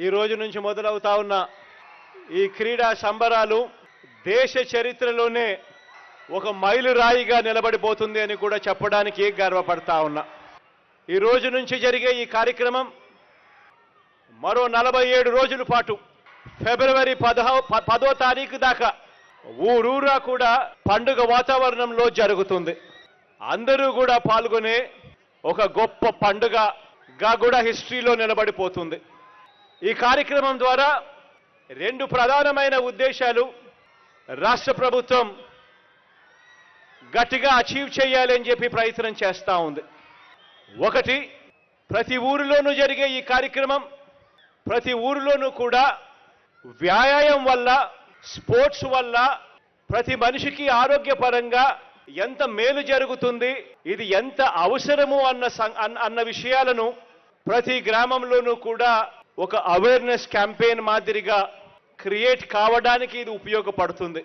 ఈ రోజు నుంచి మొదలవుతా ఉన్న ఈ క్రీడా సంబరాలు దేశ చరిత్రలోనే ఒక మైలురాయిగా నిలబడిపోతుంది అని కూడా చెప్పడానికి గర్వపడతా ఉన్నా. ఈ రోజు నుంచి జరిగే ఈ కార్యక్రమం మరో 47 రోజుల పాటు ఫిబ్రవరి 10వ తారీఖు దాకా ఊరూరా కూడా పండుగ వాతావరణంలో జరుగుతుంది. అందరూ కూడా పాల్గొనే ఒక గొప్ప పండుగగా కూడా హిస్టరీలో నిలబడిపోతుంది. ఈ కార్యక్రమం ద్వారా 2 ప్రధానమైన ఉద్దేశాలు రాష్ట్ర ప్రభుత్వం గట్టిగా అచీవ్ చేయాలని చెప్పి ప్రయత్నం చేస్తూ ఉంది. ఒకటి, ప్రతి ఊరిలోనూ జరిగే ఈ కార్యక్రమం ప్రతి ఊరిలోనూ కూడా వ్యాయామం వల్ల, స్పోర్ట్స్ వల్ల ప్రతి మనిషికి ఆరోగ్యపరంగా ఎంత మేలు జరుగుతుంది, ఇది ఎంత అవసరము అన్న విషయాలను ప్రతి గ్రామంలోనూ కూడా ఒక అవేర్నెస్ క్యాంపెయిన్ మాదిరిగా క్రియేట్ కావడానికి ఇది ఉపయోగపడుతుంది.